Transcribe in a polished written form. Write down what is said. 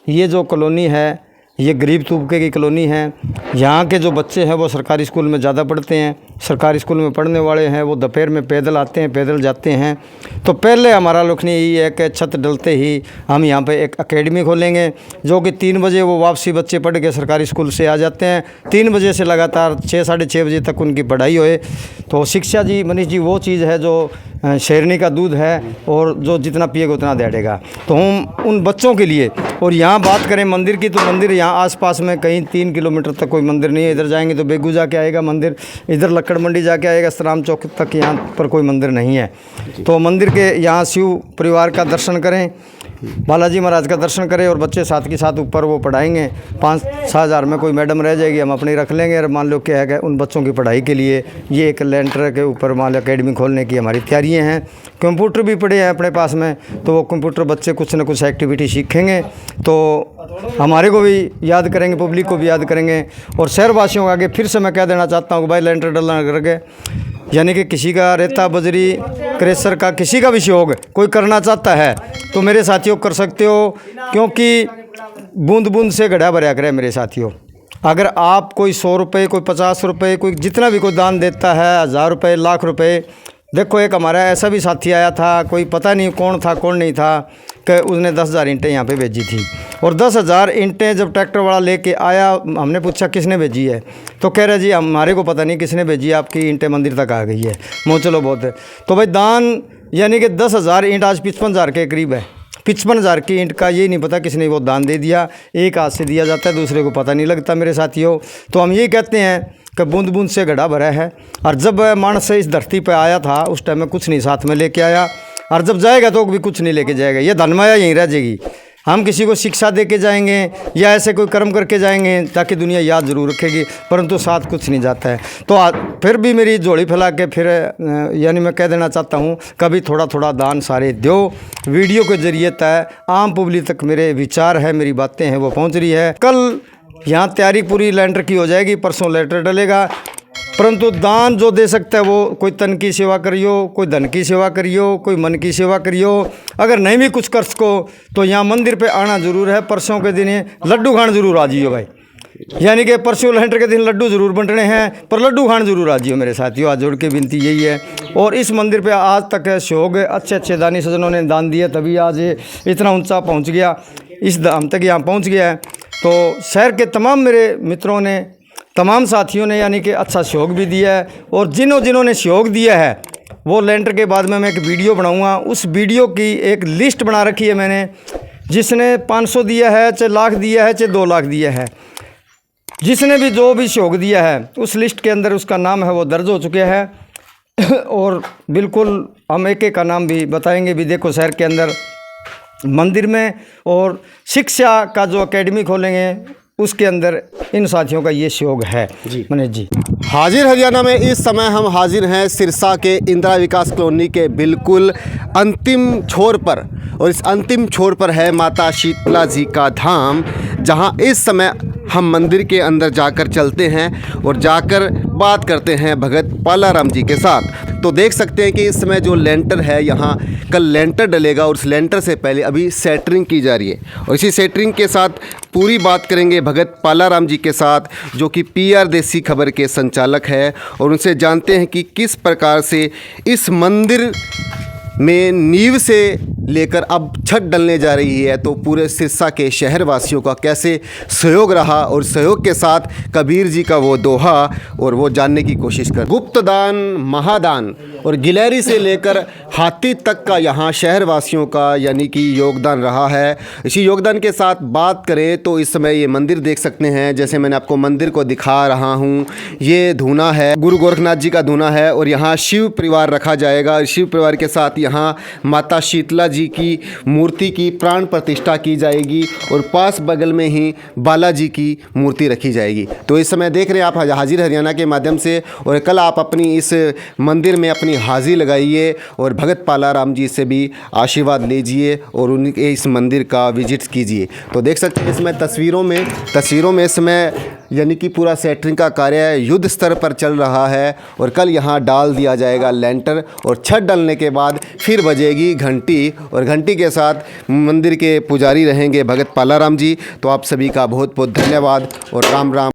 ये जो कॉलोनी है ये गरीब तबके की कॉलोनी है। यहाँ के जो बच्चे हैं वो सरकारी स्कूल में ज़्यादा पढ़ते हैं। सरकारी स्कूल में पढ़ने वाले हैं वो दोपहर में पैदल आते हैं, पैदल जाते हैं। तो पहले हमारा लक्ष्य यही है कि छत डलते ही हम यहाँ पे एक एकेडमी खोलेंगे, जो कि 3 बजे वो वापसी बच्चे पढ़ के सरकारी स्कूल से आ जाते हैं। 3 बजे से लगातार 6 साढ़े 6 बजे तक उनकी पढ़ाई होए। तो शिक्षा जी मनीष जी वो चीज़ है जो शेरनी का दूध है, और जो जितना पिएगा उतना दौड़ेगा। तो हम उन बच्चों के लिए, और यहाँ बात करें मंदिर की, तो मंदिर यहाँ आसपास में कहीं 3 किलोमीटर तक कोई मंदिर नहीं है। इधर जाएंगे तो बेगू जाके आएगा मंदिर, इधर लक्कड़ मंडी जाके आएगा, सराम चौक तक यहाँ पर कोई मंदिर नहीं है। तो मंदिर के यहाँ शिव परिवार का दर्शन करें, बालाजी महाराज का दर्शन करें, और बच्चे साथ के साथ ऊपर वो पढ़ाएंगे। 5-6 हज़ार में कोई मैडम रह जाएगी, हम अपनी रख लेंगे। और मान लो क्या है कि उन बच्चों की पढ़ाई के लिए ये एक लेंटर के ऊपर मान लो अकेडमी खोलने की हमारी तैयारियां हैं। कंप्यूटर भी पड़े हैं अपने पास में, तो वो कंप्यूटर बच्चे कुछ न कुछ एक्टिविटी सीखेंगे तो हमारे को भी याद करेंगे, पब्लिक को भी याद करेंगे। और शहरवासियों को आगे फिर से मैं कह देना चाहता हूँ कि भाई लेंटर डलना करके, यानी कि किसी का रेता बजरी क्रेशर का किसी का भी सहयोग कोई करना चाहता है तो मेरे साथियों कर सकते हो, क्योंकि बूंद बूंद से गड्ढा भरा करे मेरे साथियों। अगर आप कोई 100 रुपये, कोई 50 रुपये, कोई जितना भी कोई दान देता है, 1000 रुपये, लाख रुपये। देखो एक हमारा ऐसा भी साथी आया था, कोई पता नहीं कौन था कौन नहीं था, कि उसने 10,000 ईंटें यहाँ पे भेजी थी। और 10,000 ईंटें जब ट्रैक्टर वाला लेके आया, हमने पूछा किसने भेजी है, तो कह रहे जी हमारे को पता नहीं किसने भेजी है, आपकी ईंटें मंदिर तक आ गई है। मो चलो बहुत है। तो भाई दान यानी कि 10,000 ईंट आज 55,000 के करीब है। 55,000 की ईंट का ये नहीं पता किसने वो दान दे दिया। एक हाथ से दिया जाता है, दूसरे को पता नहीं लगता मेरे साथियों। तो हम ये कहते हैं कि बूंद बूंद से गड्ढा भरा है। और जब मानस इस धरती पर आया था उस टाइम में कुछ नहीं साथ में लेके आया, और जब जाएगा तो भी कुछ नहीं लेके जाएगा। ये धनमाया यहीं रह जाएगी। हम किसी को शिक्षा दे के जाएंगे या ऐसे कोई कर्म करके जाएंगे ताकि दुनिया याद ज़रूर रखेगी, परंतु साथ कुछ नहीं जाता है। तो फिर भी मेरी झोली फैला के फिर यानी मैं कह देना चाहता हूँ, कभी थोड़ा थोड़ा दान सारे दो। वीडियो के जरिए तय आम पब्लिक तक मेरे विचार है, मेरी बातें हैं वो पहुँच रही है। कल यहाँ तैयारी पूरी लेंटर की हो जाएगी, परसों लेटर डलेगा। परंतु दान जो दे सकता है वो कोई तन की सेवा करियो, कोई धन की सेवा करियो, कोई मन की सेवा करियो। अगर नहीं भी कुछ कर सको तो यहाँ मंदिर पे आना ज़रूर है। परसों के दिन लड्डू खान जरूर आ जाइयो भाई, यानी कि परसों लेंटर के दिन लड्डू ज़रूर बंटने हैं, पर लड्डू खान जरूर आ जाइयो मेरे साथियों। आज जोड़ के विनती यही है। और इस मंदिर पे आज तक सहयोग अच्छे अच्छे दानी सज्जनों ने दान दिए, तभी आज ये इतना ऊंचा पहुंच गया, इस दाम तक यहाँ पहुंच गया है। तो शहर के तमाम मेरे मित्रों ने, तमाम साथियों ने यानी कि अच्छा सहयोग भी दिया है। और जिन्होंने सहयोग दिया है वो लेंटर के बाद में मैं एक वीडियो बनाऊँगा। उस वीडियो की एक लिस्ट बना रखी है मैंने, जिसने 500 दिया है, चाहे लाख दिया है, चाहे 2 लाख दिया है, जिसने भी जो भी सहयोग दिया है उस लिस्ट के अंदर उसका नाम है वो दर्ज हो चुके हैं। और बिल्कुल हम एक एक का नाम भी बताएंगे भी। देखो शहर के अंदर मंदिर में और शिक्षा का जो एकेडमी खोलेंगे उसके अंदर इन साथियों का ये सहयोग है जी मनीष जी। हाजिर हरियाणा में इस समय हम हाजिर हैं सिरसा के इंदिरा विकास कॉलोनी के बिल्कुल अंतिम छोर पर, और इस अंतिम छोर पर है माता शीतला जी का धाम, जहां इस समय हम मंदिर के अंदर जाकर चलते हैं और जाकर बात करते हैं भगत पालाराम जी के साथ। तो देख सकते हैं कि इस समय जो लेंटर है, यहाँ कल लेंटर डलेगा और उस लेंटर से पहले अभी सेटरिंग की जा रही है। और इसी सेटरिंग के साथ पूरी बात करेंगे भगत पालाराम जी के साथ, जो कि PR देसी खबर के संचालक है, और उनसे जानते हैं कि किस प्रकार से इस मंदिर में नींव से लेकर अब छत डलने जा रही है, तो पूरे सिरसा के शहरवासियों का कैसे सहयोग रहा, और सहयोग के साथ कबीर जी का वो दोहा और वो जानने की कोशिश कर। गुप्त दान, महादान और गिलहरी से लेकर हाथी तक का यहाँ शहरवासियों का यानी कि योगदान रहा है। इसी योगदान के साथ बात करें तो इस समय ये मंदिर देख सकते हैं, जैसे मैंने आपको मंदिर को दिखा रहा हूँ, ये धूना है, गुरु गोरखनाथ जी का धूना है, और यहाँ शिव परिवार रखा जाएगा। शिव परिवार के साथ यहाँ माता शीतला जी की मूर्ति की प्राण प्रतिष्ठा की जाएगी, और पास बगल में ही बालाजी की मूर्ति रखी जाएगी। तो इस समय देख रहे हैं आप हाजिर हरियाणा के माध्यम से, और कल आप अपनी इस मंदिर में अपनी हाजिरी लगाइए और भगत पालाराम जी से भी आशीर्वाद लीजिए और उनके इस मंदिर का विजिट कीजिए। तो देख सकते हैं इसमें तस्वीरों में इस समय यानी कि पूरा सेंटरिंग का कार्य युद्ध स्तर पर चल रहा है और कल यहाँ डाल दिया जाएगा लेंटर और छत डालने के बाद फिर बजेगी घंटी और घंटी के साथ मंदिर के पुजारी रहेंगे भगत पालाराम जी। तो आप सभी का बहुत बहुत धन्यवाद और राम राम।